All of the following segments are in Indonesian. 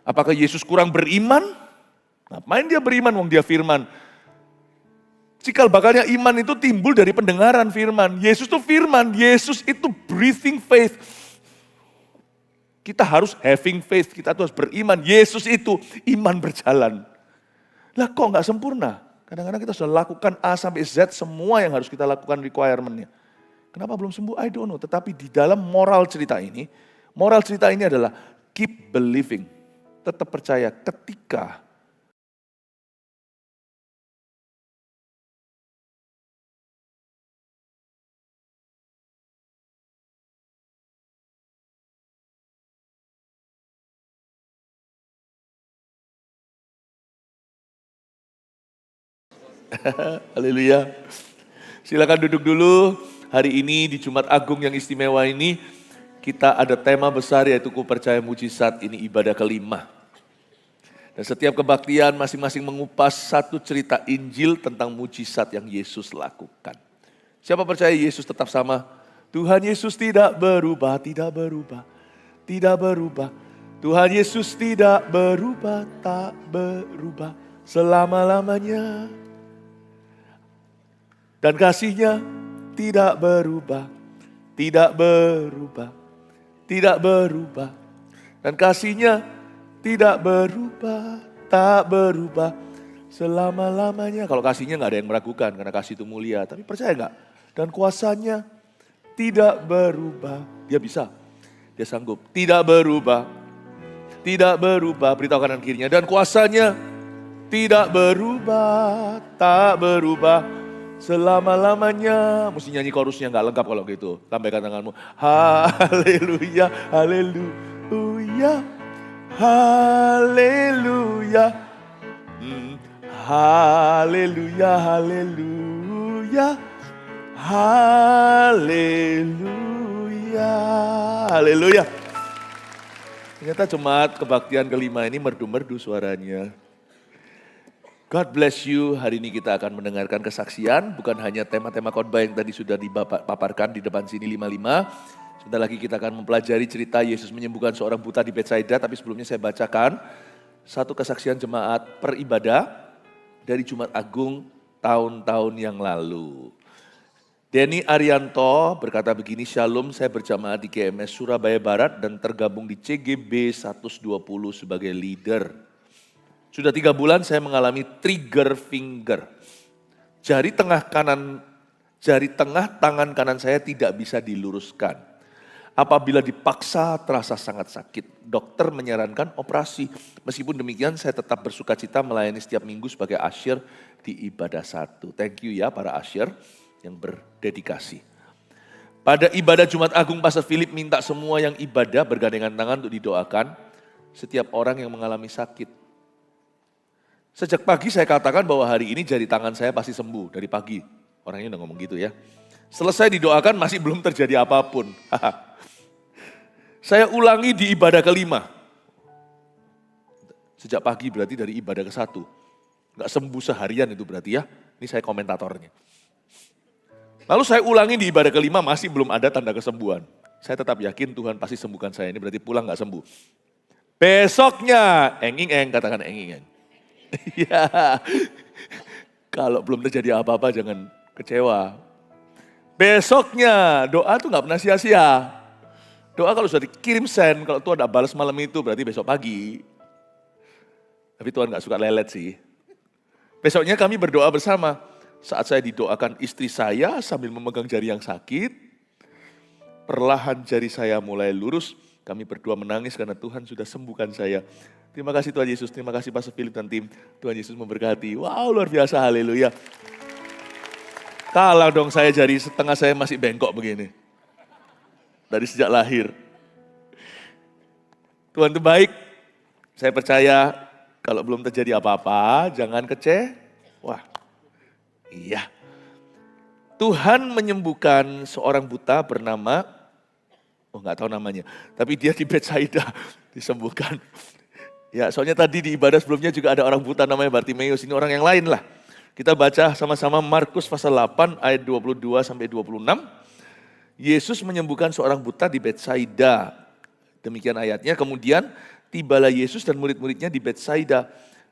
Apakah Yesus kurang beriman? Ngapain dia beriman wong dia firman? Cikal bakalnya iman itu timbul dari pendengaran firman. Yesus itu firman, Yesus itu breathing faith. Kita harus having faith, kita harus beriman. Yesus itu iman berjalan. Lah kok nggak sempurna? Kadang-kadang kita sudah lakukan A sampai Z semua yang harus kita lakukan requirement-nya. Kenapa belum sembuh? I don't know. Tetapi di dalam moral cerita ini adalah keep believing. Tetap percaya ketika haleluya. Silakan duduk dulu. Hari ini di Jumat Agung yang istimewa ini kita ada tema besar yaitu Ku Percaya Mujizat. Ini ibadah kelima. Dan setiap kebaktian masing-masing mengupas satu cerita Injil tentang mujizat yang Yesus lakukan. Siapa percaya Yesus tetap sama? Tuhan Yesus tidak berubah, tidak berubah, tidak berubah. Tuhan Yesus tidak berubah, tak berubah selama-lamanya. Dan kasih-Nya tidak berubah, tidak berubah, tidak berubah. Dan kasih-Nya tidak berubah, tak berubah selama-lamanya. Kalau kasih-Nya nggak ada yang meragukan karena kasih itu mulia. Tapi percaya nggak? Dan kuasa-Nya tidak berubah. Dia bisa, dia sanggup. Tidak berubah, tidak berubah. Beritahu kanan kirinya. Dan kuasa-Nya tidak berubah, tak berubah selama-lamanya. Mesti nyanyi chorusnya, nggak lengkap kalau gitu. Lambaikan tanganmu. Haleluya, haleluya, haleluya. Haleluya, haleluya, haleluya, haleluya. Ternyata Jumat kebaktian kelima ini merdu-merdu suaranya. God bless you. Hari ini kita akan mendengarkan kesaksian, bukan hanya tema-tema khotbah yang tadi sudah dipaparkan di depan sini 55. Sebentar lagi kita akan mempelajari cerita Yesus menyembuhkan seorang buta di Betsaida, tapi sebelumnya saya bacakan satu kesaksian jemaat peribadah dari Jumat Agung tahun-tahun yang lalu. Denny Arianto berkata begini, Shalom, saya berjamaah di GMS Surabaya Barat dan tergabung di CGB 120 sebagai leader. Sudah 3 bulan saya mengalami trigger finger. Jari tengah tangan kanan saya tidak bisa diluruskan. Apabila dipaksa terasa sangat sakit. Dokter menyarankan operasi. Meskipun demikian saya tetap bersuka cita melayani setiap minggu sebagai usher di ibadah 1. Thank you ya para usher yang berdedikasi. Pada ibadah Jumat Agung Pastor Philip minta semua yang ibadah bergandengan tangan untuk didoakan setiap orang yang mengalami sakit. Sejak pagi saya katakan bahwa hari ini jari tangan saya pasti sembuh dari pagi. Orangnya udah ngomong gitu ya. Selesai didoakan masih belum terjadi apapun. Saya ulangi di ibadah kelima. Sejak pagi berarti dari ibadah ke-1. Gak sembuh seharian itu berarti ya. Ini saya komentatornya. Lalu saya ulangi di ibadah kelima masih belum ada tanda kesembuhan. Saya tetap yakin Tuhan pasti sembuhkan saya. Ini berarti pulang gak sembuh. Besoknya, enging-eng, katakan enging-eng. Ya, kalau belum terjadi apa-apa jangan kecewa. Besoknya doa tuh gak pernah sia-sia. Doa kalau sudah dikirim send, kalau Tuhan gak balas malam itu berarti besok pagi. Tapi Tuhan gak suka lelet sih. Besoknya kami berdoa bersama. Saat saya didoakan istri saya sambil memegang jari yang sakit, perlahan jari saya mulai lurus. Kami berdua menangis karena Tuhan sudah sembuhkan saya. Terima kasih Tuhan Yesus, terima kasih Pastor Philip dan tim. Tuhan Yesus memberkati. Wow, luar biasa, haleluya. Kalah dong saya jari setengah saya masih bengkok begini. Dari sejak lahir. Tuhan itu baik. Saya percaya kalau belum terjadi apa-apa, jangan kecewa. Iya. Tuhan menyembuhkan seorang buta bernama, nggak tahu namanya, tapi dia di Betsaida disembuhkan. Ya, soalnya tadi di ibadah sebelumnya juga ada orang buta namanya Bartimeus, ini orang yang lain lah. Kita baca sama-sama Markus pasal 8 ayat 22 sampai 26. Yesus menyembuhkan seorang buta di Betsaida. Demikian ayatnya. Kemudian tibalah Yesus dan murid-muridnya di Betsaida.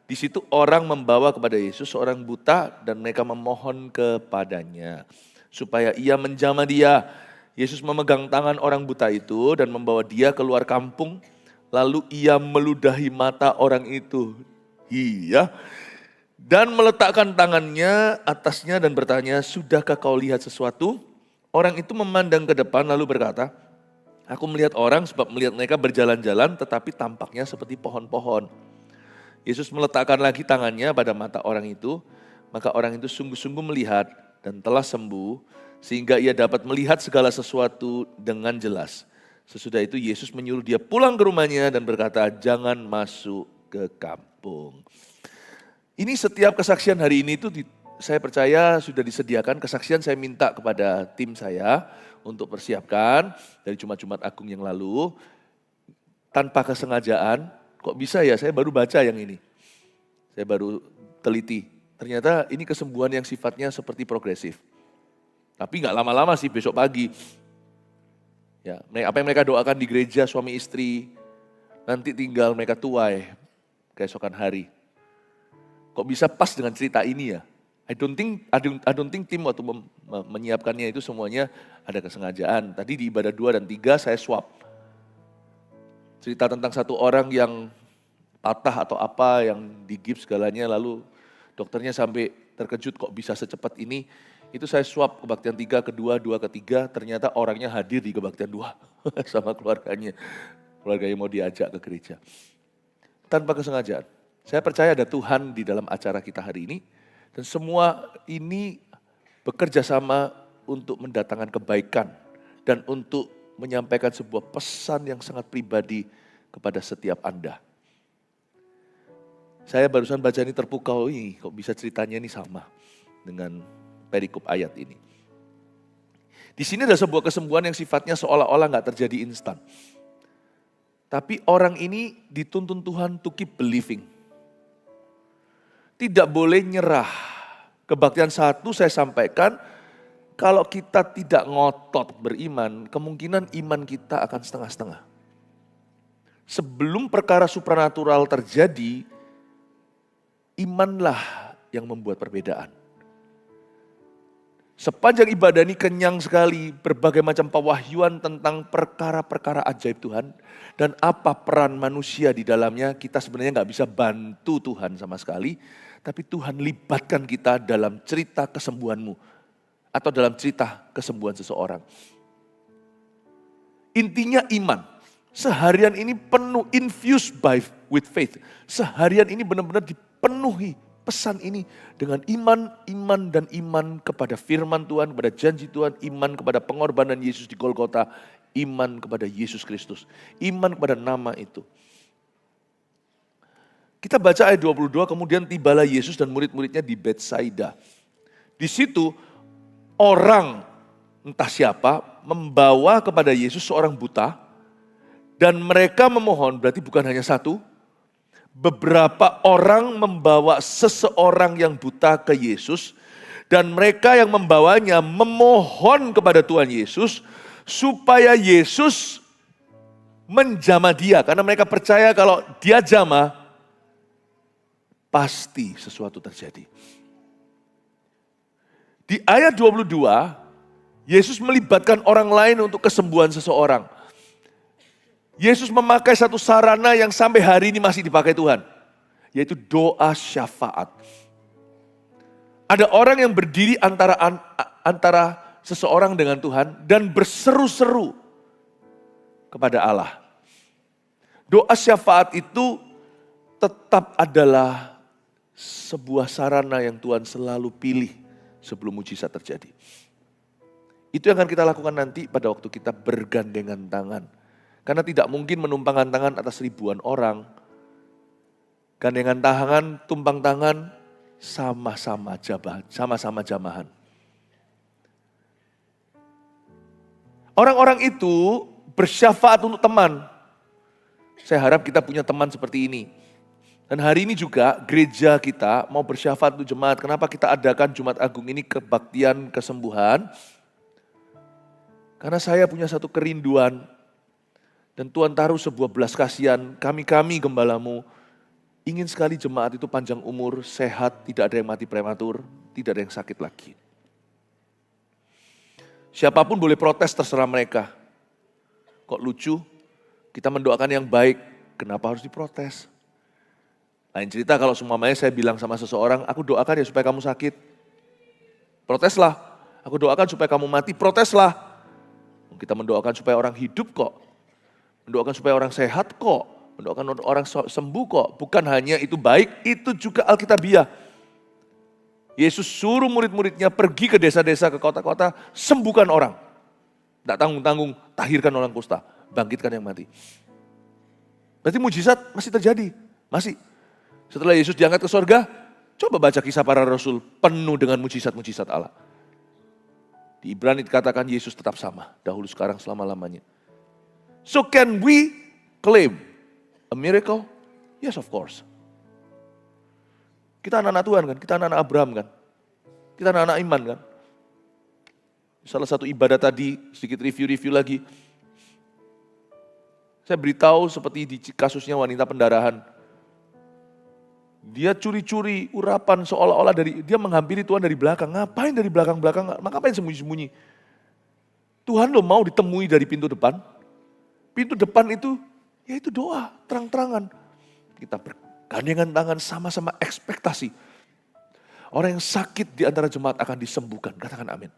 Di situ orang membawa kepada Yesus seorang buta dan mereka memohon kepadanya supaya ia menjamah dia. Yesus memegang tangan orang buta itu dan membawa dia keluar kampung. Lalu ia meludahi mata orang itu. Iya. Dan meletakkan tangannya atasnya dan bertanya, "Sudahkah kau lihat sesuatu?" Orang itu memandang ke depan lalu berkata, "Aku melihat orang sebab melihat mereka berjalan-jalan tetapi tampaknya seperti pohon-pohon." Yesus meletakkan lagi tangannya pada mata orang itu, maka orang itu sungguh-sungguh melihat dan telah sembuh, sehingga ia dapat melihat segala sesuatu dengan jelas. Sesudah itu Yesus menyuruh dia pulang ke rumahnya dan berkata, "Jangan masuk ke kampung." Ini setiap kesaksian hari ini itu saya percaya sudah disediakan. Kesaksian saya minta kepada tim saya untuk persiapkan dari Jumat-Jumat Agung yang lalu. Tanpa kesengajaan, kok bisa ya saya baru baca yang ini. Saya baru teliti. Ternyata ini kesembuhan yang sifatnya seperti progresif. Tapi nggak lama-lama sih, besok pagi. Ya, apa yang mereka doakan di gereja suami istri, nanti tinggal mereka tuai keesokan hari. Kok bisa pas dengan cerita ini ya? I don't think tim waktu menyiapkannya itu semuanya ada kesengajaan. Tadi di ibadah 2 dan 3 saya swap. Cerita tentang satu orang yang patah atau apa, yang digips segalanya, lalu dokternya sampai terkejut kok bisa secepat ini. Itu saya swap kebaktian 3 ke 2, 2 ke 3, ternyata orangnya hadir di kebaktian 2 sama keluarganya. Keluarganya mau diajak ke gereja. Tanpa kesengajaan. Saya percaya ada Tuhan di dalam acara kita hari ini. Dan semua ini bekerja sama untuk mendatangkan kebaikan. Dan untuk menyampaikan sebuah pesan yang sangat pribadi kepada setiap Anda. Saya barusan baca ini terpukau, kok bisa ceritanya ini sama dengan perikop ayat ini. Di sini ada sebuah kesembuhan yang sifatnya seolah-olah gak terjadi instan. Tapi orang ini dituntun Tuhan to keep believing. Tidak boleh nyerah. Kebaktian 1 saya sampaikan, kalau kita tidak ngotot beriman, kemungkinan iman kita akan setengah-setengah. Sebelum perkara supranatural terjadi, imanlah yang membuat perbedaan. Sepanjang ibadah ini kenyang sekali, berbagai macam pewahyuan tentang perkara-perkara ajaib Tuhan. Dan apa peran manusia di dalamnya, kita sebenarnya gak bisa bantu Tuhan sama sekali. Tapi Tuhan libatkan kita dalam cerita kesembuhanmu. Atau dalam cerita kesembuhan seseorang. Intinya iman. Seharian ini penuh, infused with faith. Seharian ini benar-benar dipenuhi pesan ini dengan iman dan iman kepada firman Tuhan, kepada janji Tuhan, iman kepada pengorbanan Yesus di Golgota, iman kepada Yesus Kristus, iman kepada nama itu. Kita baca ayat 22, kemudian tibalah Yesus dan murid-muridnya di Betsaida. Di situ orang entah siapa membawa kepada Yesus seorang buta dan mereka memohon, berarti bukan hanya satu. Beberapa orang membawa seseorang yang buta ke Yesus dan mereka yang membawanya memohon kepada Tuhan Yesus supaya Yesus menjamah dia. Karena mereka percaya kalau dia jamah, pasti sesuatu terjadi. Di ayat 22, Yesus melibatkan orang lain untuk kesembuhan seseorang. Yesus memakai satu sarana yang sampai hari ini masih dipakai Tuhan. Yaitu doa syafaat. Ada orang yang berdiri antara seseorang dengan Tuhan dan berseru-seru kepada Allah. Doa syafaat itu tetap adalah sebuah sarana yang Tuhan selalu pilih sebelum mujizat terjadi. Itu yang akan kita lakukan nanti pada waktu kita bergandengan tangan. Karena tidak mungkin menumpangkan tangan atas ribuan orang. Gandengan tangan, tumpang tangan, sama-sama jamahan. Orang-orang itu bersyafaat untuk teman. Saya harap kita punya teman seperti ini. Dan hari ini juga gereja kita mau bersyafaat untuk jemaat. Kenapa kita adakan Jumat Agung ini kebaktian kesembuhan? Karena saya punya satu kerinduan. Dan Tuhan taruh sebuah belas kasihan, kami gembalamu, ingin sekali jemaat itu panjang umur, sehat, tidak ada yang mati prematur, tidak ada yang sakit lagi. Siapapun boleh protes terserah mereka. Kok lucu, kita mendoakan yang baik, kenapa harus diprotes? Lain cerita kalau semuanya saya bilang sama seseorang, aku doakan ya supaya kamu sakit. Proteslah, aku doakan supaya kamu mati, proteslah. Kita mendoakan supaya orang hidup kok. Mendoakan supaya orang sehat kok. Mendoakan orang sembuh kok. Bukan hanya itu baik, itu juga Alkitabiah. Yesus suruh murid-muridnya pergi ke desa-desa, ke kota-kota, sembuhkan orang. Tidak tanggung-tanggung, tahirkan orang kusta, bangkitkan yang mati. Berarti mujizat masih terjadi, masih. Setelah Yesus diangkat ke sorga, coba baca kisah para rasul, penuh dengan mujizat-mujizat Allah. Di Ibrani dikatakan Yesus tetap sama, dahulu sekarang selama-lamanya. So can we claim a miracle? Yes, of course. Kita anak-anak Tuhan kan, kita anak-anak Abraham kan. Kita anak-anak iman kan. Salah satu ibadah tadi, sedikit review lagi. Saya beritahu seperti di kasusnya wanita pendarahan. Dia curi-curi urapan seolah-olah dia menghampiri Tuhan dari belakang. Ngapain dari belakang-belakang? Ngapain sembunyi-sembunyi? Tuhan lo mau ditemui dari pintu depan. Pintu depan itu, ya itu doa, terang-terangan. Kita bergandengan tangan sama-sama ekspektasi. Orang yang sakit di antara jemaat akan disembuhkan. Katakan amin.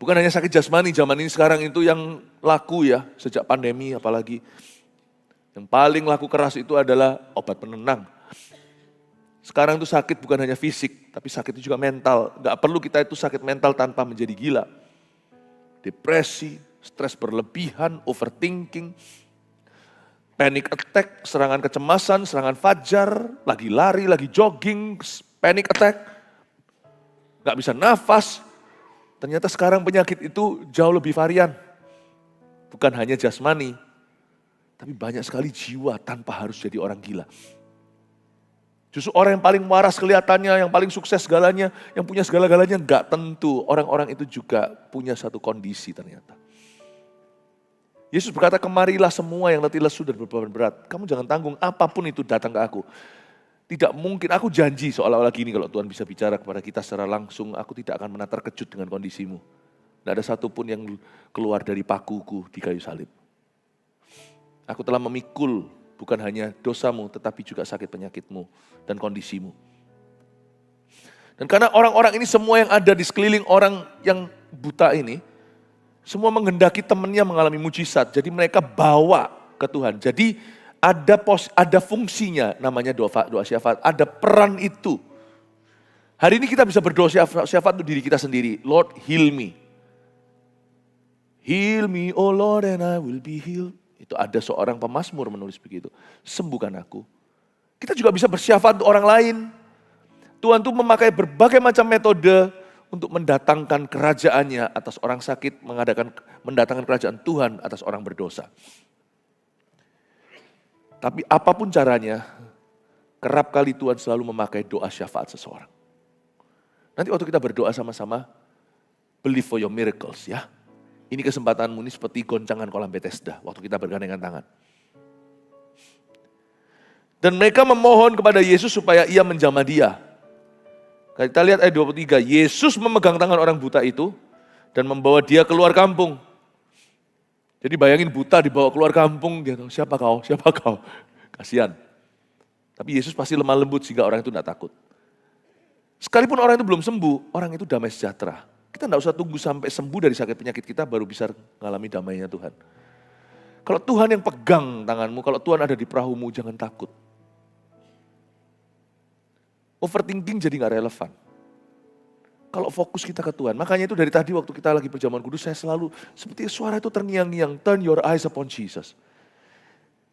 Bukan hanya sakit jasmani, zaman ini sekarang itu yang laku ya, sejak pandemi apalagi. Yang paling laku keras itu adalah obat penenang. Sekarang itu sakit bukan hanya fisik, tapi sakit itu juga mental. Gak perlu kita itu sakit mental tanpa menjadi gila. Depresi, stres berlebihan, overthinking, panic attack, serangan kecemasan, serangan fajar, lagi lari, lagi jogging, panic attack. Gak bisa nafas. Ternyata sekarang penyakit itu jauh lebih varian. Bukan hanya jasmani. Tapi banyak sekali jiwa tanpa harus jadi orang gila. Justru orang yang paling waras kelihatannya, yang paling sukses segalanya, yang punya segala-galanya, enggak tentu. Orang-orang itu juga punya satu kondisi ternyata. Yesus berkata, kemarilah semua yang letih lesu dan berbeban berat. Kamu jangan tanggung, apapun itu datang ke aku. Tidak mungkin, aku janji seolah-olah gini kalau Tuhan bisa bicara kepada kita secara langsung, aku tidak akan pernah terkejut dengan kondisimu. Tidak ada satupun yang keluar dari pakuku di kayu salib. Aku telah memikul bukan hanya dosamu, tetapi juga sakit penyakitmu dan kondisimu. Dan karena orang-orang ini semua yang ada di sekeliling orang yang buta ini, semua menghendaki temannya mengalami mujizat. Jadi mereka bawa ke Tuhan. Jadi ada fungsinya namanya doa syafaat. Ada peran itu. Hari ini kita bisa berdoa syafaat untuk diri kita sendiri. Lord, heal me. Heal me, oh Lord, and I will be healed. Itu ada seorang pemazmur menulis begitu. Sembuhkan aku. Kita juga bisa bersyafaat untuk orang lain. Tuhan tuh memakai berbagai macam metode untuk mendatangkan kerajaannya atas orang sakit, mendatangkan kerajaan Tuhan atas orang berdosa. Tapi apapun caranya, kerap kali Tuhan selalu memakai doa syafaat seseorang. Nanti waktu kita berdoa sama-sama, believe for your miracles ya. Ini kesempatanmu ini seperti goncangan kolam Bethesda waktu kita bergandengan tangan. Dan mereka memohon kepada Yesus supaya ia menjamah dia. Kita lihat ayat 23, Yesus memegang tangan orang buta itu dan membawa dia keluar kampung. Jadi bayangin buta dibawa keluar kampung, dia tahu siapa kau, siapa kau. Kasihan. Tapi Yesus pasti lemah lembut sehingga orang itu tidak takut. Sekalipun orang itu belum sembuh, orang itu damai sejahtera. Kita tidak usah tunggu sampai sembuh dari sakit penyakit kita baru bisa mengalami damainya Tuhan. Kalau Tuhan yang pegang tanganmu, kalau Tuhan ada di perahumu, jangan takut. Overthinking jadi gak relevan. Kalau fokus kita ke Tuhan, makanya itu dari tadi waktu kita lagi perjamuan kudus, saya selalu seperti suara itu terngiang-ngiang, turn your eyes upon Jesus.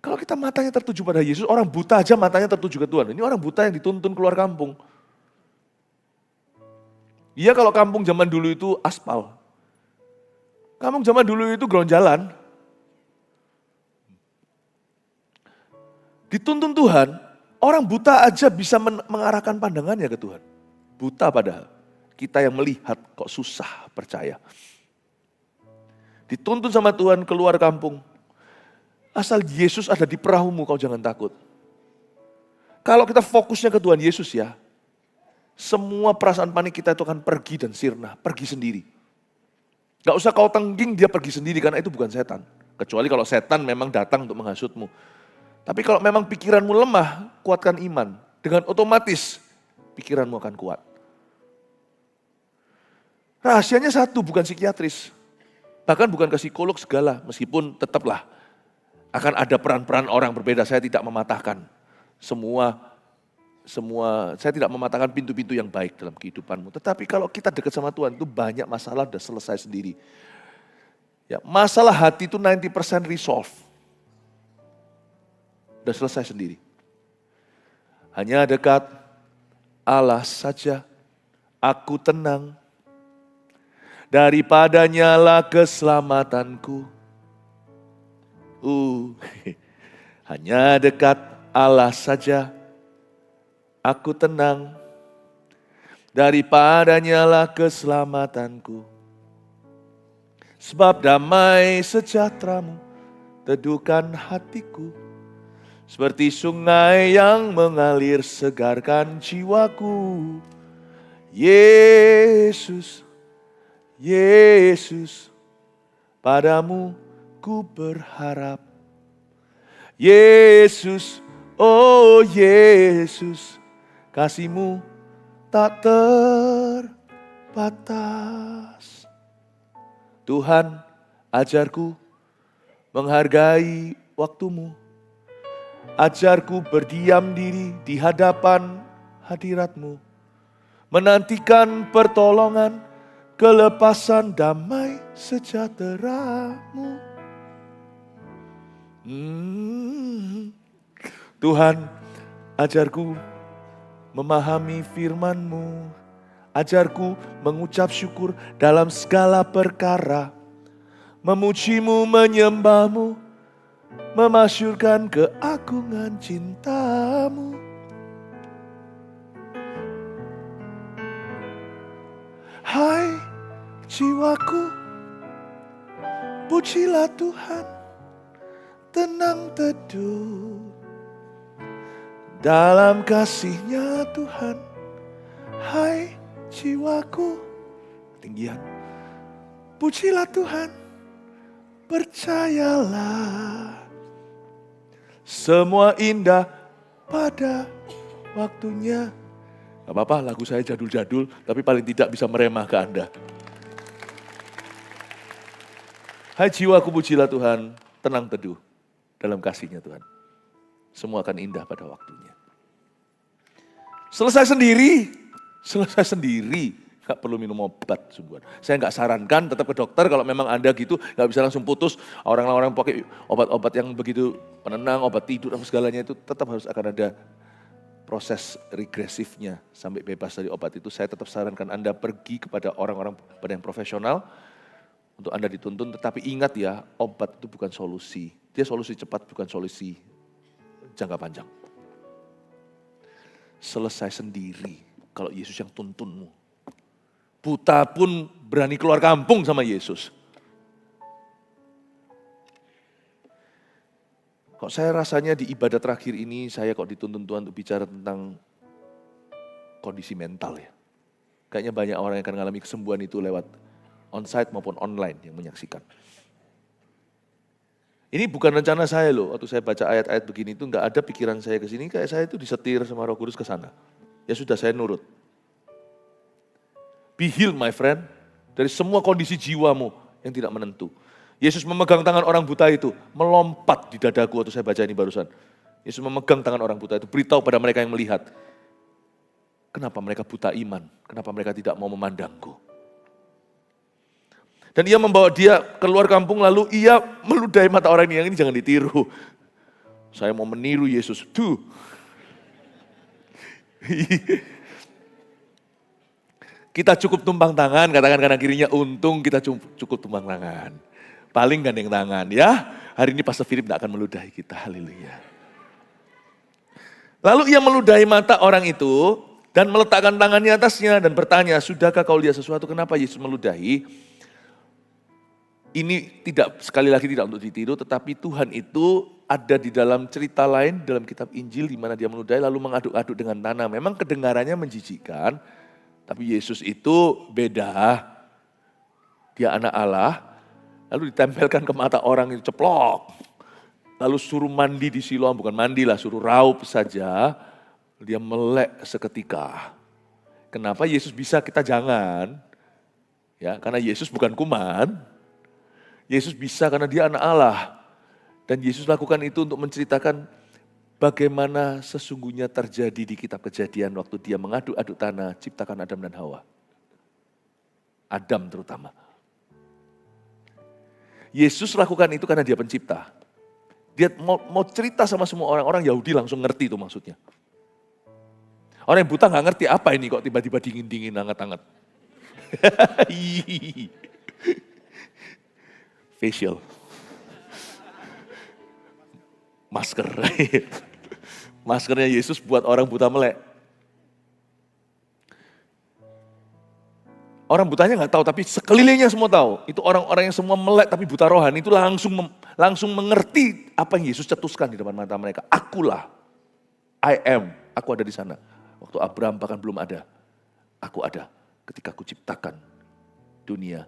Kalau kita matanya tertuju pada Yesus, orang buta aja matanya tertuju ke Tuhan. Ini orang buta yang dituntun keluar kampung. Iya kalau kampung zaman dulu itu aspal. Kampung zaman dulu itu ground jalan. Dituntun Tuhan, orang buta aja bisa mengarahkan pandangannya ke Tuhan. Buta padahal. Kita yang melihat kok susah percaya. Dituntun sama Tuhan keluar kampung. Asal Yesus ada di perahumu, kau jangan takut. Kalau kita fokusnya ke Tuhan Yesus ya, semua perasaan panik kita itu akan pergi dan sirna, pergi sendiri. Gak usah kau tengging, dia pergi sendiri karena itu bukan setan. Kecuali kalau setan memang datang untuk menghasutmu. Tapi kalau memang pikiranmu lemah, kuatkan iman. Dengan otomatis pikiranmu akan kuat. Rahasianya satu, bukan psikiatris. Bahkan bukan ke psikolog segala, meskipun tetaplah akan ada peran-peran orang berbeda. Saya tidak mematahkan semua, saya tidak mematahkan pintu-pintu yang baik dalam kehidupanmu. Tetapi kalau kita dekat sama Tuhan, itu banyak masalah sudah selesai sendiri. Ya, masalah hati itu 90% resolve. Sudah selesai sendiri. Hanya dekat Allah saja aku tenang. Daripadanya lah keselamatanku. Hanya dekat Allah saja aku tenang. Daripadanya lah keselamatanku. Sebab damai sejahteramu teduhkan hatiku. Seperti sungai yang mengalir segarkan jiwaku. Yesus, Yesus, padamu ku berharap. Yesus, oh Yesus, kasih-Mu tak terbatas. Tuhan, ajarku menghargai waktu-Mu. Ajarku berdiam diri di hadapan hadirat-Mu. Menantikan pertolongan, kelepasan damai sejahtera-Mu. Tuhan, ajarku memahami firman-Mu. Ajarku mengucap syukur dalam segala perkara. Memuji-Mu, menyembah-Mu, memasyurkan keagungan cinta-Mu. Hai jiwaku, pujilah Tuhan, tenang teduh dalam kasih-Nya Tuhan. Hai jiwaku, ketinggian, pujilah Tuhan, percayalah. Semua indah pada waktunya. Gak apa-apa, lagu saya jadul-jadul, tapi paling tidak bisa meremah ke Anda. Hai jiwaku, pujilah Tuhan, tenang teduh dalam kasih-Nya Tuhan. Semua akan indah pada waktunya. Selesai sendiri. Gak perlu minum obat sungguhan. Saya gak sarankan tetap ke dokter kalau memang Anda gitu, gak bisa langsung putus. Orang-orang pakai obat-obat yang begitu penenang, obat tidur, apa segalanya itu tetap harus akan ada proses regresifnya sampai bebas dari obat itu. Saya tetap sarankan Anda pergi kepada orang-orang pada yang profesional untuk Anda dituntun. Tetapi ingat ya, obat itu bukan solusi. Dia solusi cepat, bukan solusi jangka panjang. Selesai sendiri kalau Yesus yang tuntunmu. Buta pun berani keluar kampung sama Yesus. Kok saya rasanya di ibadah terakhir ini saya kok dituntun Tuhan untuk bicara tentang kondisi mental ya. Kayaknya banyak orang yang akan mengalami kesembuhan itu lewat onsite maupun online yang menyaksikan. Ini bukan rencana saya loh, waktu saya baca ayat-ayat begini itu enggak ada pikiran saya ke sini, kayak saya itu disetir sama Roh Kudus ke sana. Ya sudah, saya nurut. Be healed my friend, dari semua kondisi jiwamu yang tidak menentu. Yesus memegang tangan orang buta itu, melompat di dadaku waktu saya baca ini barusan. Yesus memegang tangan orang buta itu, beritahu pada mereka yang melihat. Kenapa mereka buta iman? Kenapa mereka tidak mau memandangku? Dan ia membawa dia keluar kampung, lalu ia meludahi mata orang ini. Yang ini jangan ditiru. Saya mau meniru Yesus. Tuh. Kita cukup tumpang tangan, katakan kanan kirinya, untung kita cukup tumpang tangan. Paling gandeng tangan ya. Hari ini Pastor Philip tidak akan meludahi kita, haleluya. Lalu ia meludahi mata orang itu dan meletakkan tangannya atasnya dan bertanya, sudahkah kau lihat sesuatu? Kenapa Yesus meludahi? Ini sekali lagi tidak untuk ditiru, tetapi Tuhan itu ada di dalam cerita lain dalam kitab Injil di mana dia meludahi lalu mengaduk-aduk dengan tanah. Memang kedengarannya menjijikkan, tapi Yesus itu beda. Dia anak Allah, lalu ditempelkan ke mata orang itu ceplok. Lalu suruh mandi di Siloam, bukan mandi lah, suruh raup saja. Dia melek seketika. Kenapa Yesus bisa, kita jangan? Ya, karena Yesus bukan kuman. Yesus bisa karena dia anak Allah. Dan Yesus lakukan itu untuk menceritakan bagaimana sesungguhnya terjadi di kitab Kejadian waktu dia mengaduk-aduk tanah, ciptakan Adam dan Hawa. Adam terutama. Yesus lakukan itu karena dia pencipta. Dia mau cerita sama semua orang Yahudi langsung ngerti itu maksudnya. Orang yang buta gak ngerti apa ini kok tiba-tiba dingin-dingin, hangat-hangat. Facial. Masker. Maskernya Yesus buat orang buta melek. Orang butanya nggak tahu, tapi sekelilingnya semua tahu. Itu orang-orang yang semua melek tapi buta rohani itu langsung mengerti apa yang Yesus cetuskan di depan mata mereka. Akulah, I am, aku ada di sana. Waktu Abraham bahkan belum ada, aku ada ketika aku ciptakan dunia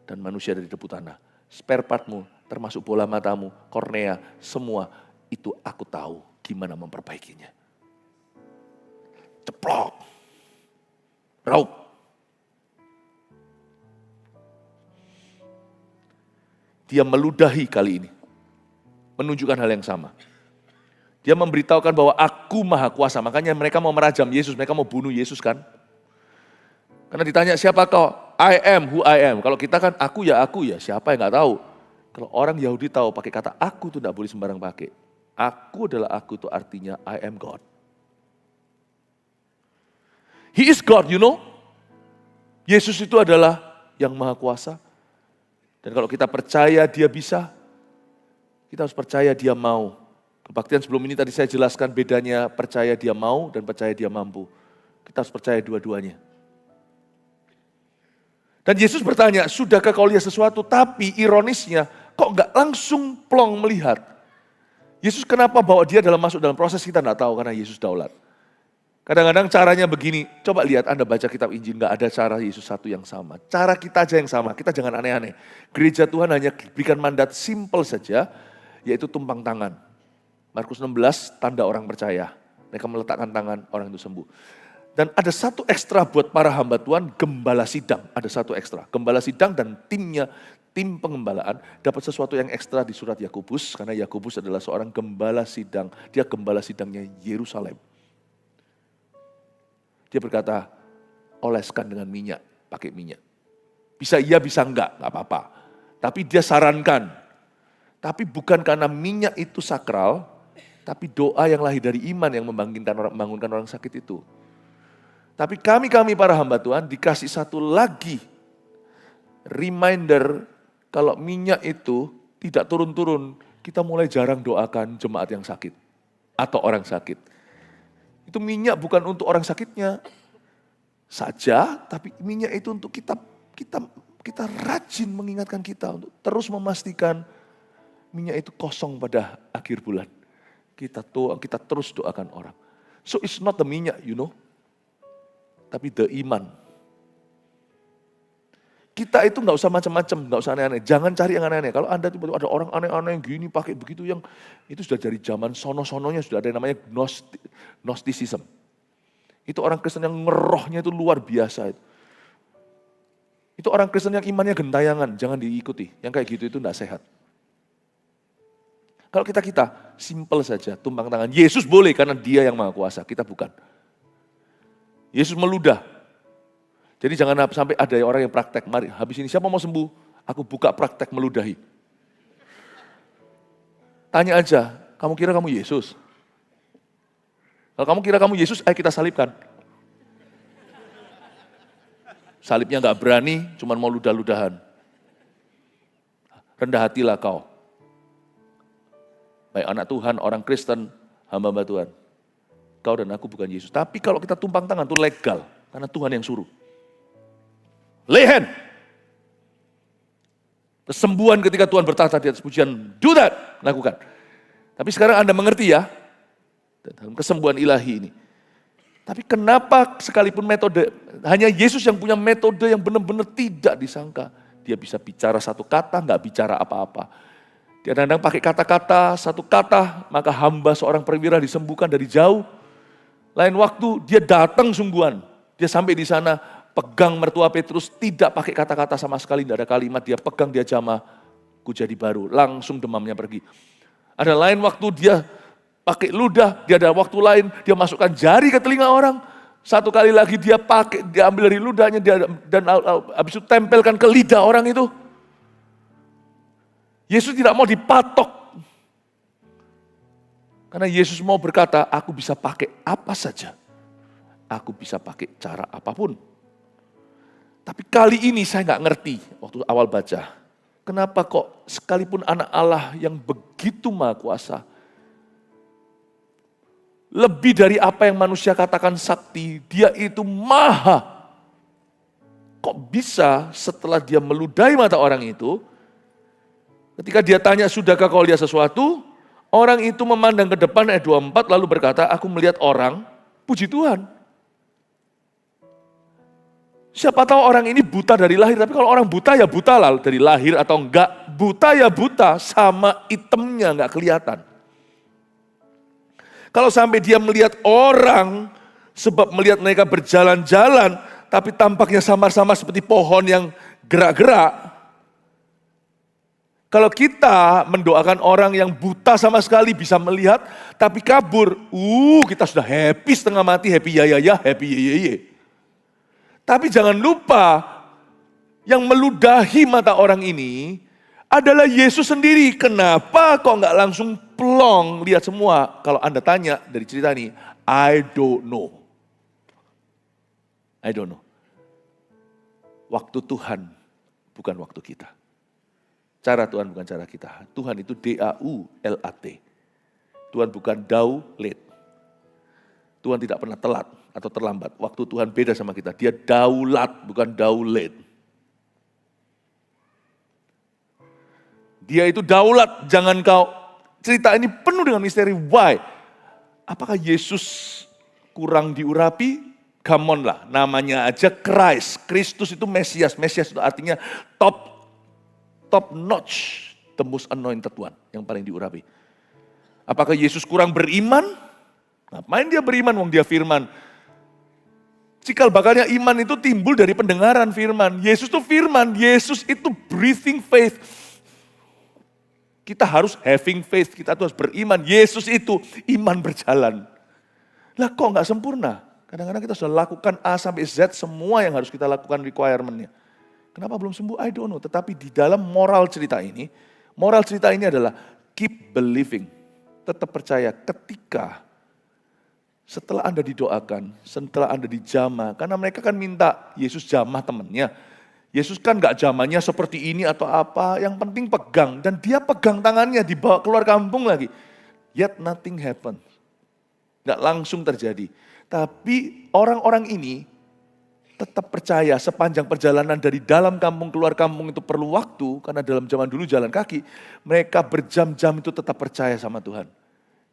dan manusia dari debu tanah. Spare partmu, termasuk bola matamu, kornea, semua itu aku tahu gimana memperbaikinya. Ceplok, raup. Dia meludahi kali ini, menunjukkan hal yang sama. Dia memberitahukan bahwa aku maha kuasa, makanya mereka mau merajam Yesus, mereka mau bunuh Yesus kan. Karena ditanya siapa kau? I am who I am. Kalau kita kan aku ya, siapa yang gak tahu. Kalau orang Yahudi tahu pakai kata aku itu tidak boleh sembarang pakai. Aku adalah aku itu artinya I am God. He is God, you know. Yesus itu adalah yang maha kuasa. Dan kalau kita percaya dia bisa, kita harus percaya dia mau. Kebaktian sebelum ini tadi saya jelaskan bedanya percaya dia mau dan percaya dia mampu. Kita harus percaya dua-duanya. Dan Yesus bertanya, sudahkah kau lihat sesuatu? Tapi ironisnya, kok enggak langsung plong melihat? Yesus kenapa bawa dia masuk dalam proses kita enggak tahu karena Yesus daulat. Kadang-kadang caranya begini, coba lihat Anda baca kitab Injil, enggak ada cara Yesus satu yang sama. Cara kita aja yang sama, kita jangan aneh-aneh. Gereja Tuhan hanya berikan mandat simple saja, yaitu tumpang tangan. Markus 16, tanda orang percaya. Mereka meletakkan tangan, orang itu sembuh. Dan ada satu ekstra buat para hamba Tuhan, gembala sidang. Ada satu ekstra. Gembala sidang dan tim pengembalaan dapat sesuatu yang ekstra di surat Yakobus. Karena Yakobus adalah seorang gembala sidang. Dia gembala sidangnya Yerusalem. Dia berkata, oleskan dengan minyak, pakai minyak. Bisa iya, bisa enggak apa-apa. Tapi dia sarankan. Tapi bukan karena minyak itu sakral, tapi doa yang lahir dari iman yang membangunkan orang sakit itu. Tapi kami para hamba Tuhan dikasih satu lagi reminder kalau minyak itu tidak turun-turun, kita mulai jarang doakan jemaat yang sakit atau orang sakit. Itu minyak bukan untuk orang sakitnya saja, tapi minyak itu untuk kita rajin mengingatkan kita untuk terus memastikan minyak itu kosong pada akhir bulan. Kita terus doakan orang. So it's not the minyak, you know. Tapi the iman. Kita itu nggak usah macam-macam, nggak usah aneh-aneh. Jangan cari yang aneh-aneh. Kalau Anda tiba-tiba ada orang aneh-aneh yang gini pakai begitu yang itu sudah dari zaman sono-sononya sudah ada yang namanya Gnosticism. Itu orang Kristen yang ngerohnya itu luar biasa. Itu orang Kristen yang imannya gentayangan, jangan diikuti. Yang kayak gitu itu nggak sehat. Kalau kita simple saja, tumpang tangan. Yesus boleh karena dia yang maha kuasa, kita bukan. Yesus meludah. Jadi jangan sampai ada orang yang praktek, mari habis ini siapa mau sembuh? Aku buka praktek meludahi. Tanya aja, kamu kira kamu Yesus? Kalau kamu kira kamu Yesus, ayo kita salibkan. Salibnya gak berani, cuma mau ludah-ludahan. Rendah hatilah kau. Baik anak Tuhan, orang Kristen, hamba-hamba Tuhan. Kau dan aku bukan Yesus. Tapi kalau kita tumpang tangan itu legal. Karena Tuhan yang suruh. Lay hand. Kesembuhan ketika Tuhan bertata di atas pujian, do that, lakukan. Tapi sekarang Anda mengerti ya, dalam kesembuhan ilahi ini. Tapi kenapa sekalipun metode, hanya Yesus yang punya metode yang benar-benar tidak disangka. Dia bisa bicara satu kata, nggak bicara apa-apa. Dia kadang pakai kata-kata, satu kata, maka hamba seorang perwira disembuhkan dari jauh. Lain waktu dia datang sungguhan, dia sampai di sana, pegang mertua Petrus, tidak pakai kata-kata sama sekali, tidak ada kalimat, dia pegang, dia jamah, ku jadi baru, langsung demamnya pergi. Ada lain waktu dia pakai ludah, dia ada waktu lain, dia masukkan jari ke telinga orang, satu kali lagi dia pakai, dia ambil dari ludahnya, dan habis itu tempelkan ke lidah orang itu. Yesus tidak mau dipatok, karena Yesus mau berkata, aku bisa pakai apa saja, aku bisa pakai cara apapun. Tapi kali ini saya nggak ngerti waktu awal baca. Kenapa kok sekalipun anak Allah yang begitu maha kuasa, lebih dari apa yang manusia katakan sakti, dia itu maha. Kok bisa setelah dia meludahi mata orang itu, ketika dia tanya, sudahkah kau lihat sesuatu? Orang itu memandang ke depan ayat 24 lalu berkata, aku melihat orang, puji Tuhan. Siapa tahu orang ini buta dari lahir, tapi kalau orang buta ya buta lah dari lahir atau enggak. Buta ya buta, sama itemnya enggak kelihatan. Kalau sampai dia melihat orang, sebab melihat mereka berjalan-jalan, tapi tampaknya samar-samar seperti pohon yang gerak-gerak. Kalau kita mendoakan orang yang buta sama sekali bisa melihat, tapi kabur, kita sudah happy setengah mati, happy ya, happy ye. Tapi jangan lupa, yang meludahi mata orang ini adalah Yesus sendiri. Kenapa kok nggak langsung plong lihat semua? Kalau Anda tanya dari cerita ini, I don't know. Waktu Tuhan bukan waktu kita. Cara Tuhan bukan cara kita. Tuhan itu D-A-U-L-A-T. Tuhan bukan daulat. Tuhan tidak pernah telat atau terlambat. Waktu Tuhan beda sama kita. Dia daulat, bukan daulat. Dia itu daulat, jangan kau. Cerita ini penuh dengan misteri. Why? Apakah Yesus kurang diurapi? Come on lah, namanya aja Christ. Kristus itu Mesias. Mesias itu artinya top notch. The most anointed one, yang paling diurapi. Apakah Yesus kurang beriman? Ngapain dia beriman, wong dia firman. Cikal bakalnya iman itu timbul dari pendengaran firman. Yesus itu firman, Yesus itu breathing faith. Kita harus having faith, kita harus beriman. Yesus itu iman berjalan. Lah kok nggak sempurna? Kadang-kadang kita sudah lakukan A sampai Z, semua yang harus kita lakukan requirement-nya. Kenapa belum sembuh? I don't know. Tetapi di dalam moral cerita ini adalah keep believing. Tetap percaya ketika setelah Anda didoakan, setelah Anda dijamah, karena mereka kan minta Yesus jamah temannya. Yesus kan gak jamahnya seperti ini atau apa, yang penting pegang. Dan dia pegang tangannya, dibawa keluar kampung lagi. Yet nothing happened. Gak langsung terjadi. Tapi orang-orang ini tetap percaya sepanjang perjalanan dari dalam kampung keluar kampung itu perlu waktu, karena dalam zaman dulu jalan kaki, mereka berjam-jam itu tetap percaya sama Tuhan.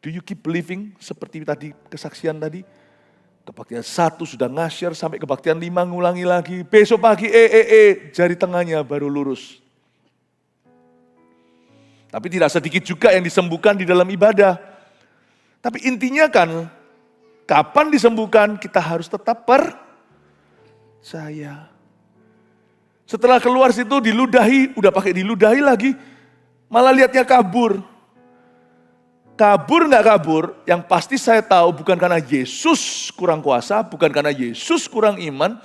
Do you keep believing seperti tadi kesaksian tadi? Kebaktian 1 sudah ngasyar sampai kebaktian 5 ngulangi lagi. Besok pagi jari tengahnya baru lurus. Tapi tidak sedikit juga yang disembuhkan di dalam ibadah. Tapi intinya kan, kapan disembuhkan kita harus tetap percaya. Setelah keluar situ diludahi, udah pakai diludahi lagi, malah lihatnya kabur. Kabur nggak kabur, yang pasti saya tahu bukan karena Yesus kurang kuasa, bukan karena Yesus kurang iman,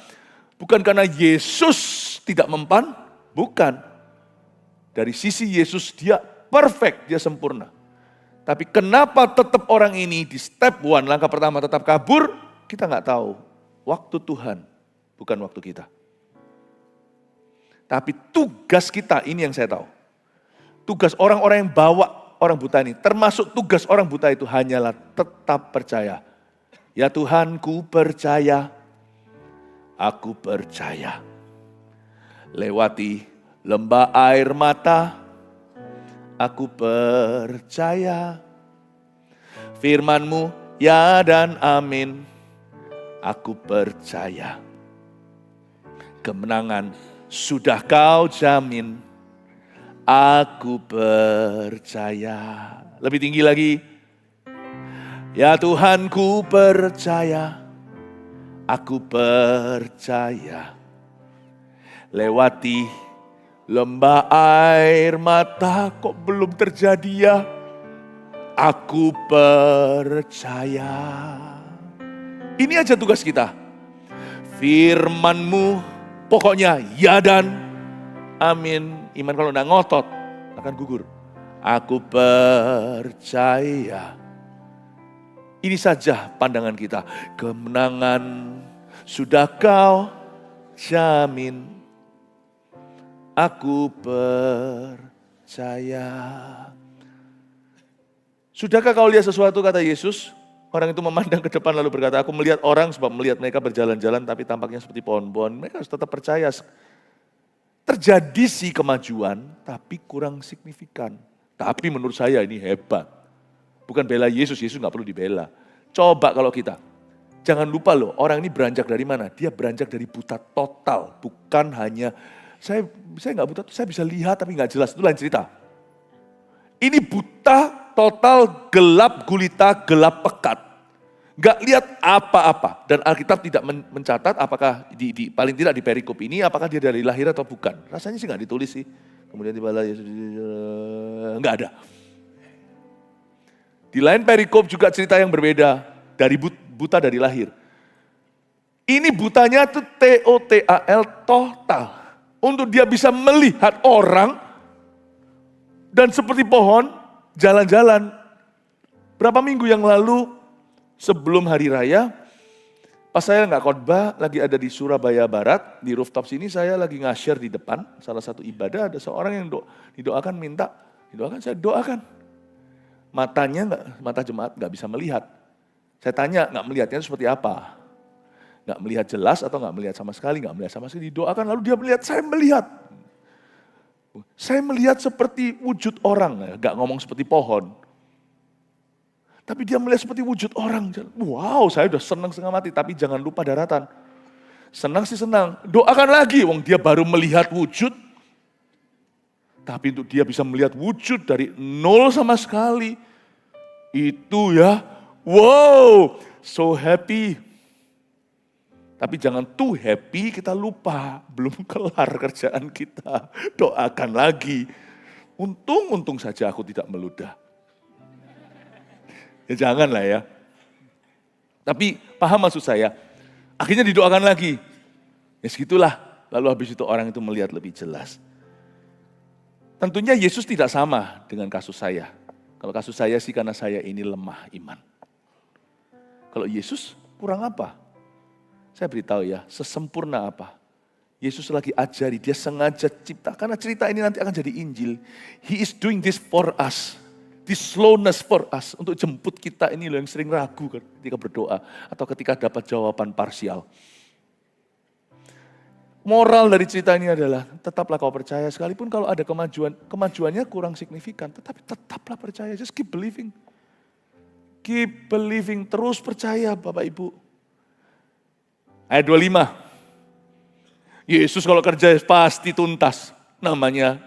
bukan karena Yesus tidak mempan, bukan. Dari sisi Yesus dia perfect, dia sempurna. Tapi kenapa tetap orang ini di step 1, langkah pertama tetap kabur, kita nggak tahu. Waktu Tuhan, bukan waktu kita. Tapi tugas kita, ini yang saya tahu. Tugas orang-orang yang bawa orang buta ini, termasuk tugas orang buta itu hanyalah tetap percaya. Ya Tuhan, ku percaya, aku percaya. Lewati lembah air mata, aku percaya. Firman-Mu ya dan amin, aku percaya. Kemenangan sudah Kau jamin, aku percaya. Lebih tinggi lagi. Ya Tuhan, ku percaya, aku percaya. Lewati lembah air mata, kok belum terjadi ya? Aku percaya. Ini aja tugas kita. Firman-Mu pokoknya ya dan amin. Iman kalau udah ngotot akan gugur. Aku percaya. Ini saja pandangan kita. Kemenangan sudah Kau jamin, aku percaya. Sudahkah kau lihat sesuatu, kata Yesus? Orang itu memandang ke depan lalu berkata, aku melihat orang sebab melihat mereka berjalan-jalan tapi tampaknya seperti pohon-pohon. Mereka harus tetap percaya. Terjadi sih kemajuan tapi kurang signifikan. Tapi menurut saya ini hebat. Bukan bela Yesus, Yesus gak perlu dibela. Coba kalau kita, jangan lupa loh, orang ini beranjak dari mana? Dia beranjak dari buta total. Bukan hanya, saya gak buta, saya bisa lihat tapi gak jelas. Itu lain cerita. Ini buta total, gelap gulita, gelap pekat. Gak lihat apa-apa. Dan Alkitab tidak mencatat apakah paling tidak di perikop ini, apakah dia dari lahir atau bukan. Rasanya sih gak ditulis sih. Kemudian tibalah Yesus, gak ada. Di lain perikop juga cerita yang berbeda. Dari buta dari lahir. Ini butanya tuh TOTAL, total. Untuk dia bisa melihat orang dan seperti pohon jalan-jalan. Berapa minggu yang lalu sebelum hari raya, pas saya nggak khotbah, lagi ada di Surabaya Barat, di rooftop sini saya lagi nge-share di depan, salah satu ibadah ada seorang yang didoakan minta, didoakan, saya doakan. Matanya mata jemaat nggak bisa melihat. Saya tanya, nggak melihatnya seperti apa? Nggak melihat jelas atau nggak melihat sama sekali? Nggak melihat sama sekali, didoakan lalu dia melihat, saya melihat. Saya melihat seperti wujud orang, gak ngomong seperti pohon. Tapi dia melihat seperti wujud orang. Wow, saya udah senang setengah mati, tapi jangan lupa daratan. Senang sih senang, doakan lagi, wong dia baru melihat wujud. Tapi untuk dia bisa melihat wujud dari nol sama sekali. Itu ya, wow, so happy. Tapi jangan too happy, kita lupa. Belum kelar kerjaan kita. Doakan lagi. Untung saja aku tidak meludah. Ya janganlah ya. Tapi paham maksud saya. Akhirnya didoakan lagi. Ya segitulah. Lalu habis itu orang itu melihat lebih jelas. Tentunya Yesus tidak sama dengan kasus saya. Kalau kasus saya sih karena saya ini lemah iman. Kalau Yesus kurang apa? Saya beritahu ya, sesempurna apa. Yesus lagi ajari, dia sengaja cipta. Karena cerita ini nanti akan jadi Injil. He is doing this for us. This slowness for us. Untuk jemput kita ini loh yang sering ragu ketika berdoa. Atau ketika dapat jawaban parsial. Moral dari cerita ini adalah, tetaplah kau percaya. Sekalipun kalau ada kemajuan, kemajuannya kurang signifikan. Tetapi tetaplah percaya, just keep believing. Keep believing, terus percaya Bapak Ibu. Ayat 25. Yesus kalau kerja pasti tuntas. Namanya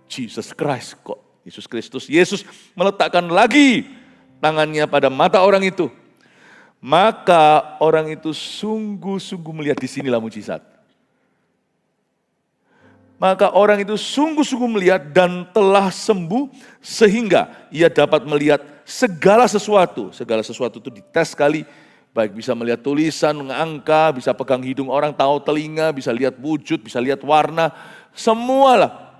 Jesus Christ kok. Yesus Kristus. Yesus meletakkan lagi tangannya pada mata orang itu. Maka orang itu sungguh-sungguh melihat, di sinilah mujizat. Maka orang itu sungguh-sungguh melihat dan telah sembuh sehingga ia dapat melihat segala sesuatu. Segala sesuatu itu dites sekali. Baik bisa melihat tulisan, angka, bisa pegang hidung orang, tahu telinga, bisa lihat wujud, bisa lihat warna. Semualah.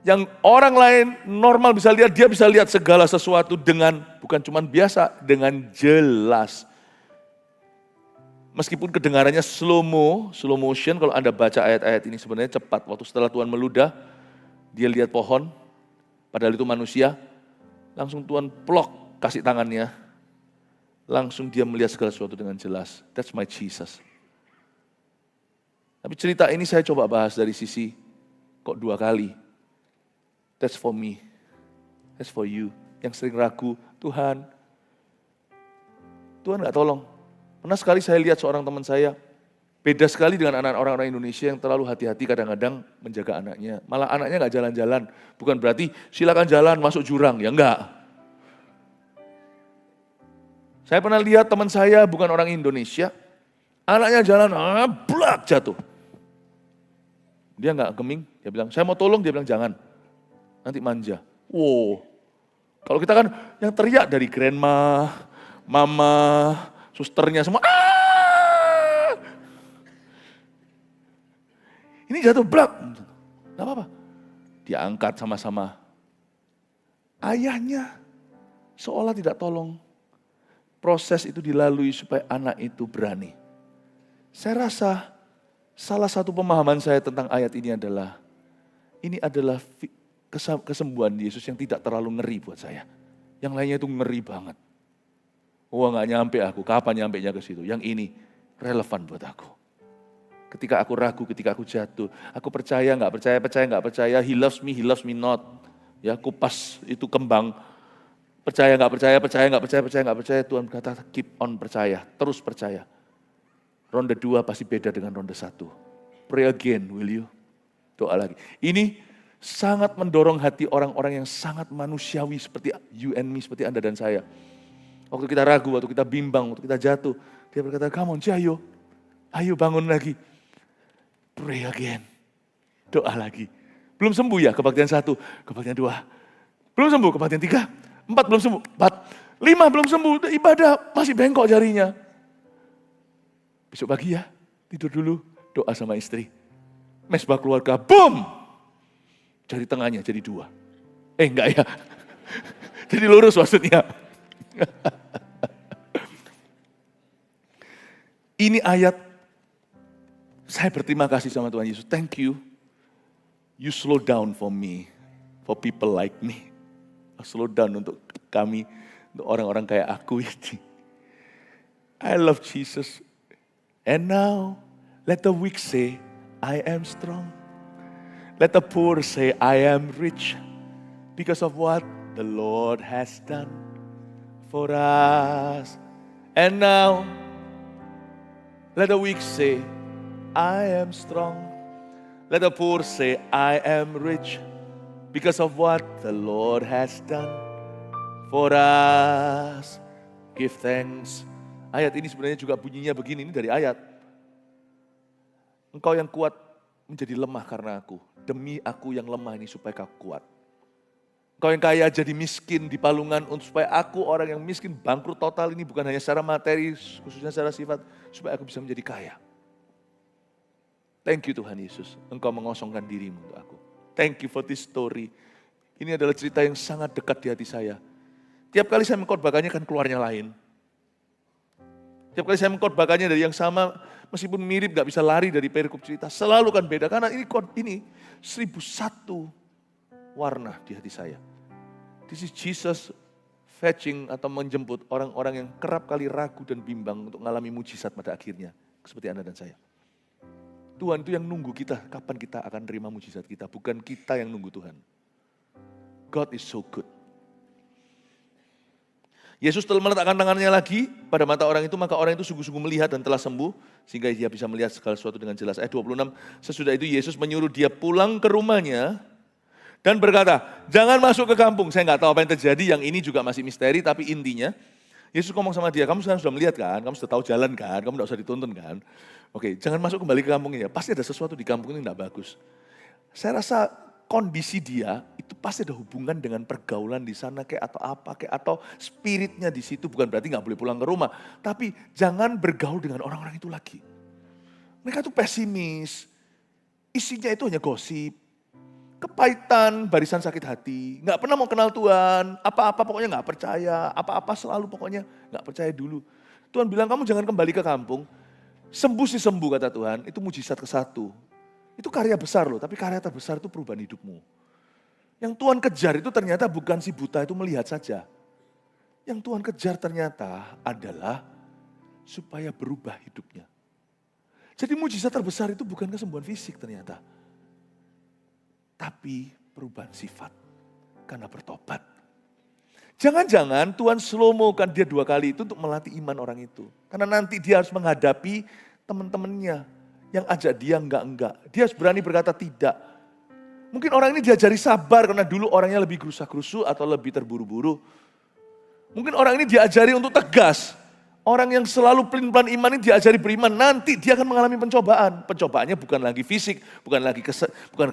Yang orang lain normal bisa lihat, dia bisa lihat segala sesuatu dengan, bukan cuma biasa, dengan jelas. Meskipun kedengarannya slow motion, kalau Anda baca ayat-ayat ini sebenarnya cepat. Waktu setelah Tuhan meludah, dia lihat pohon, padahal itu manusia. Langsung Tuhan plok, kasih tangannya. Langsung dia melihat segala sesuatu dengan jelas. That's my Jesus. Tapi cerita ini saya coba bahas dari sisi Kok 2 kali? That's for me. That's for you. Yang sering ragu, Tuhan gak tolong. Pernah sekali saya lihat seorang teman saya, beda sekali dengan anak orang-orang Indonesia yang terlalu hati-hati kadang-kadang menjaga anaknya. Malah anaknya gak jalan-jalan. Bukan berarti silakan jalan masuk jurang, ya enggak. Saya pernah lihat teman saya bukan orang Indonesia, anaknya jalan, blak jatuh. Dia gak geming, dia bilang, saya mau tolong, dia bilang jangan. Nanti manja. Wow. Kalau kita kan yang teriak dari grandma, mama, susternya semua, ini jatuh blak. Gak apa-apa. Diangkat sama-sama. Ayahnya seolah tidak tolong. Proses itu dilalui supaya anak itu berani. Saya rasa salah satu pemahaman saya tentang ayat ini adalah kesembuhan Yesus yang tidak terlalu ngeri buat saya. Yang lainnya itu ngeri banget. Wah, gak nyampe aku, kapan nyampenya ke situ? Yang ini relevan buat aku. Ketika aku ragu, ketika aku jatuh, aku percaya, gak percaya, he loves me not. Ya, kupas itu kembang, percaya, gak percaya, Tuhan berkata keep on percaya, terus percaya. Ronde 2 pasti beda dengan ronde 1. Pray again, will you? Doa lagi. Ini sangat mendorong hati orang-orang yang sangat manusiawi seperti you and me, seperti Anda dan saya. Waktu kita ragu, waktu kita bimbang, waktu kita jatuh, dia berkata, come on, ayo bangun lagi. Pray again. Doa lagi. Belum sembuh ya kebaktian 1, kebaktian 2. Belum sembuh kebaktian 3, 4 belum sembuh, 4, 5 belum sembuh, ibadah masih bengkok jarinya. Besok pagi ya, tidur dulu, doa sama istri. Mesbah keluarga, boom! Jari tengahnya jadi 2. Enggak ya. Jadi lurus maksudnya. Ini ayat, saya berterima kasih sama Tuhan Yesus. Thank you. You slow down for me. For people like me. Slow down untuk kami. Untuk orang-orang kayak aku ini. I love Jesus. And now, let the weak say, I am strong. Let the poor say, I am rich because of what the Lord has done for us. And now, let the weak say, I am strong. Let the poor say, I am rich because of what the Lord has done for us. Give thanks. Ayat ini sebenarnya juga bunyinya begini, ini dari ayat. Engkau yang kuat menjadi lemah karena aku. Demi aku yang lemah ini supaya kau kuat. Engkau yang kaya jadi miskin di palungan supaya aku orang yang miskin bangkrut total ini bukan hanya secara materi, khususnya secara sifat, supaya aku bisa menjadi kaya. Thank you Tuhan Yesus, Engkau mengosongkan dirimu untuk aku. Thank you for this story. Ini adalah cerita yang sangat dekat di hati saya. Tiap kali saya mengkhotbahkannya kan keluarnya lain. Tiap kali saya mengkhotbahkannya dari yang sama, meskipun mirip gak bisa lari dari perikop cerita, selalu kan beda. Karena ini 1001 warna di hati saya. This is Jesus fetching atau menjemput orang-orang yang kerap kali ragu dan bimbang untuk mengalami mujizat pada akhirnya. Seperti Anda dan saya. Tuhan itu yang nunggu kita, kapan kita akan terima mujizat kita. Bukan kita yang nunggu Tuhan. God is so good. Yesus telah meletakkan tangannya lagi pada mata orang itu, maka orang itu sungguh-sungguh melihat dan telah sembuh, sehingga dia bisa melihat segala sesuatu dengan jelas. Ayat 26, sesudah itu Yesus menyuruh dia pulang ke rumahnya, dan berkata, jangan masuk ke kampung. Saya nggak tahu apa yang terjadi, yang ini juga masih misteri, tapi intinya, Yesus ngomong sama dia, kamu sekarang sudah melihat kan, kamu sudah tahu jalan kan, kamu nggak usah dituntun kan. Oke, jangan masuk kembali ke kampung ini ya, pasti ada sesuatu di kampung ini nggak bagus. Saya rasa kondisi dia itu pasti ada hubungan dengan pergaulan di sana kayak atau apa kayak atau spiritnya di situ, bukan berarti nggak boleh pulang ke rumah, tapi jangan bergaul dengan orang-orang itu lagi. Mereka tuh pesimis, isinya itu hanya gosip, kepahitan, barisan sakit hati, nggak pernah mau kenal Tuhan, apa-apa pokoknya nggak percaya, apa-apa selalu pokoknya nggak percaya dulu. Tuhan bilang kamu jangan kembali ke kampung, sembuh sih sembuh kata Tuhan, itu mujizat ke-1. Itu karya besar loh, tapi karya terbesar itu perubahan hidupmu. Yang Tuhan kejar itu ternyata bukan si buta itu melihat saja. Yang Tuhan kejar ternyata adalah supaya berubah hidupnya. Jadi mujizat terbesar itu bukan kesembuhan fisik ternyata. tapi perubahan sifat karena bertobat. Jangan-jangan Tuhan slow-mo-kan dia 2 kali itu untuk melatih iman orang itu. Karena nanti dia harus menghadapi teman-temannya yang ajak dia enggak. Dia harus berani berkata tidak. Mungkin orang ini diajari sabar karena dulu orangnya lebih gerusa-gerusu atau lebih terburu-buru. Mungkin orang ini diajari untuk tegas. Orang yang selalu pelin-pelan iman ini diajari beriman, nanti dia akan mengalami pencobaan. Pencobaannya bukan lagi fisik, bukan lagi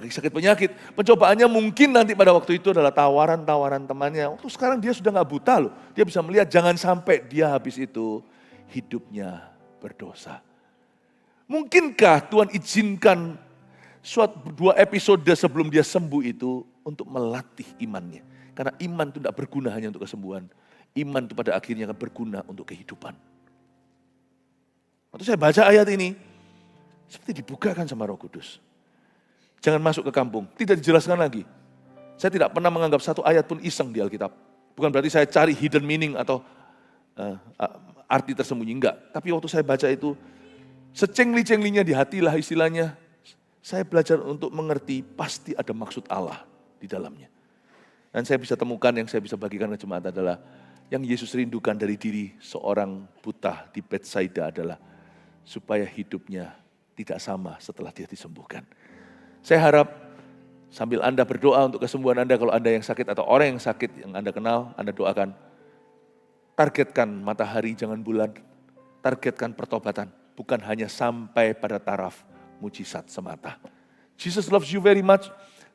sakit penyakit. Pencobaannya mungkin nanti pada waktu itu adalah tawaran-tawaran temannya. Waktu sekarang dia sudah gak buta loh. Dia bisa melihat jangan sampai dia habis itu hidupnya berdosa. Mungkinkah Tuhan izinkan suatu 2 episode sebelum dia sembuh itu untuk melatih imannya. Karena iman itu tidak berguna hanya untuk kesembuhan. Iman itu pada akhirnya akan berguna untuk kehidupan. Waktu saya baca ayat ini, seperti dibukakan sama Roh Kudus. Jangan masuk ke kampung, tidak dijelaskan lagi. Saya tidak pernah menganggap satu ayat pun iseng di Alkitab. Bukan berarti saya cari hidden meaning atau arti tersembunyi, enggak. Tapi waktu saya baca itu, secengli-cenglinya di hati lah istilahnya, saya belajar untuk mengerti pasti ada maksud Allah di dalamnya. Dan saya bisa temukan, yang saya bisa bagikan ke jemaat adalah, yang Yesus rindukan dari diri seorang buta di Betsaida adalah supaya hidupnya tidak sama setelah dia disembuhkan. Saya harap sambil Anda berdoa untuk kesembuhan Anda, kalau Anda yang sakit atau orang yang sakit yang Anda kenal, Anda doakan. Targetkan matahari jangan bulan, targetkan pertobatan, bukan hanya sampai pada taraf mujizat semata. Jesus loves you very much,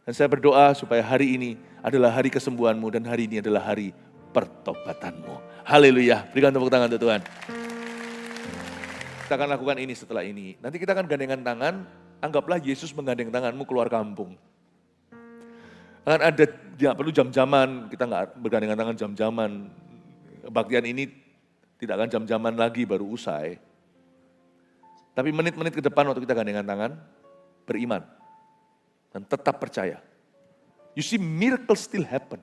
dan saya berdoa supaya hari ini adalah hari kesembuhanmu dan hari ini adalah hari pertobatanmu. Haleluya. Berikan tepuk tangan untuk Tuhan. Kita akan lakukan ini setelah ini. Nanti kita akan gandengan tangan. Anggaplah Yesus menggandeng tanganmu keluar kampung. Akan ada, tidak perlu jam-jaman. Kita nggak bergandengan tangan jam-jaman. Kebaktian ini tidak akan jam-jaman lagi baru usai. Tapi menit-menit ke depan waktu kita gandengan tangan, beriman. Dan tetap percaya. You see, miracles still happen.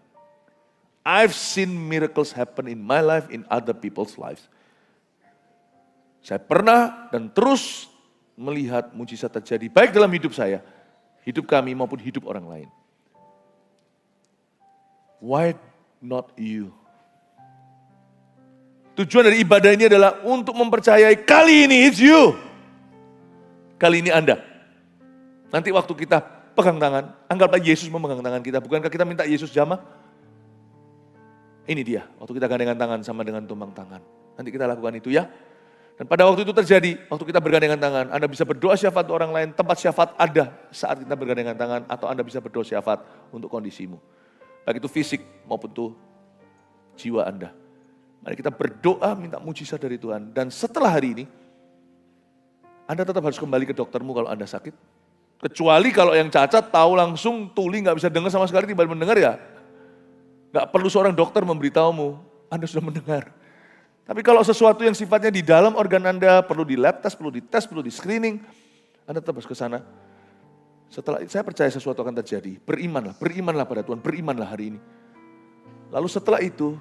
I've seen miracles happen in my life, in other people's lives. Saya pernah dan terus melihat mujizat terjadi, baik dalam hidup saya, hidup kami maupun hidup orang lain. Why not you? Tujuan dari ibadah ini adalah untuk mempercayai kali ini it's you. Kali ini Anda. Nanti waktu kita pegang tangan, anggaplah Yesus memegang tangan kita. Bukankah kita minta Yesus jamah? Ini dia, waktu kita gandengan tangan sama dengan tumpang tangan. Nanti kita lakukan itu ya. Dan pada waktu itu terjadi, waktu kita bergandengan tangan, Anda bisa berdoa syafaat untuk orang lain, tempat syafaat ada saat kita bergandengan tangan, atau Anda bisa berdoa syafaat untuk kondisimu. Baik itu fisik maupun itu jiwa Anda. Mari kita berdoa minta mujizat dari Tuhan. Dan setelah hari ini, Anda tetap harus kembali ke doktermu kalau Anda sakit. Kecuali kalau yang cacat tahu langsung, tuli nggak bisa dengar sama sekali, tiba-tiba mendengar ya. Gak perlu seorang dokter memberitahumu, Anda sudah mendengar. Tapi kalau sesuatu yang sifatnya di dalam organ Anda, perlu di lab test, perlu dites, perlu di screening, Anda tetap harus ke sana. Setelah itu saya percaya sesuatu akan terjadi. Berimanlah pada Tuhan, berimanlah hari ini. Lalu setelah itu,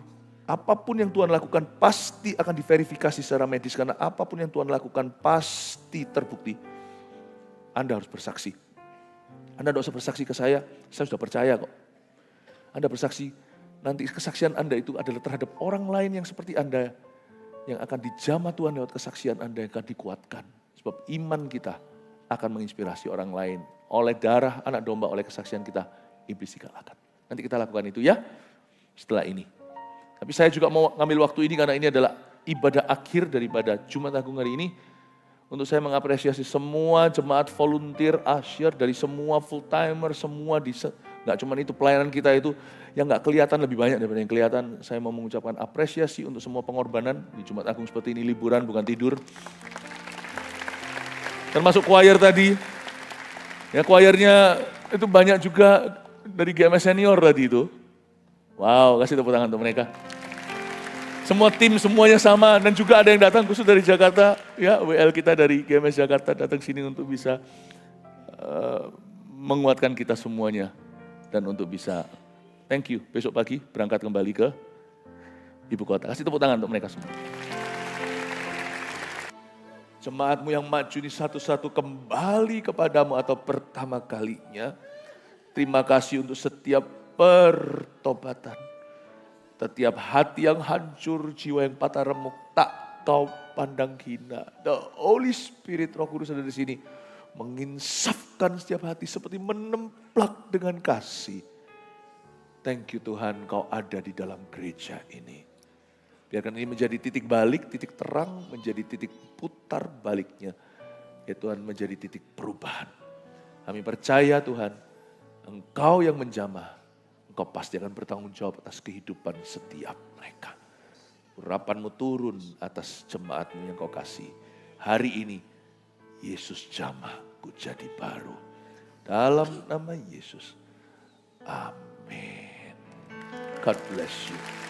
apapun yang Tuhan lakukan pasti akan diverifikasi secara medis. Karena apapun yang Tuhan lakukan pasti terbukti. Anda harus bersaksi. Anda tidak usah bersaksi ke saya sudah percaya kok. Anda bersaksi, nanti kesaksian Anda itu adalah terhadap orang lain yang seperti Anda, yang akan dijamah Tuhan lewat kesaksian Anda, yang akan dikuatkan. Sebab iman kita akan menginspirasi orang lain. Oleh darah anak domba, oleh kesaksian kita, iblis dikalahkan. Nanti kita lakukan itu ya, setelah ini. Tapi saya juga mau ngambil waktu ini, karena ini adalah ibadah akhir daripada Jumat Agung hari ini. Untuk saya mengapresiasi semua jemaat volunteer, asyir, dari semua full timer, semua nggak cuma itu pelayanan kita itu yang nggak kelihatan lebih banyak daripada yang kelihatan. Saya mau mengucapkan apresiasi untuk semua pengorbanan di Jumat Agung seperti ini, liburan bukan tidur. Termasuk choir tadi, ya choirnya itu banyak juga dari GMS senior tadi itu. Wow, kasih tepuk tangan untuk mereka. Semua tim semuanya sama, dan juga ada yang datang khusus dari Jakarta, ya WL kita dari GMS Jakarta datang sini untuk bisa menguatkan kita semuanya dan untuk bisa thank you. Besok pagi berangkat kembali ke ibu kota. Kasih tepuk tangan untuk mereka semua. Jemaatmu yang maju ini satu-satu kembali kepadamu atau pertama kalinya, Terima kasih untuk setiap pertobatan. Setiap hati yang hancur, jiwa yang patah remuk, tak kau pandang hina. The Holy Spirit, Roh Kudus ada di sini. Menginsafkan setiap hati seperti menemplak dengan kasih. Thank you Tuhan, kau ada di dalam gereja ini. Biarkan ini menjadi titik balik, titik terang, menjadi titik putar baliknya. Ya Tuhan, menjadi titik perubahan. Kami percaya Tuhan, Engkau yang menjamah. Engkau pasti akan bertanggung jawab atas kehidupan setiap mereka. Urapan-Mu turun atas jemaat-Mu yang Kau kasih. Hari ini, Yesus jamah, ku jadi baru. Dalam nama Yesus. Amin. God bless you.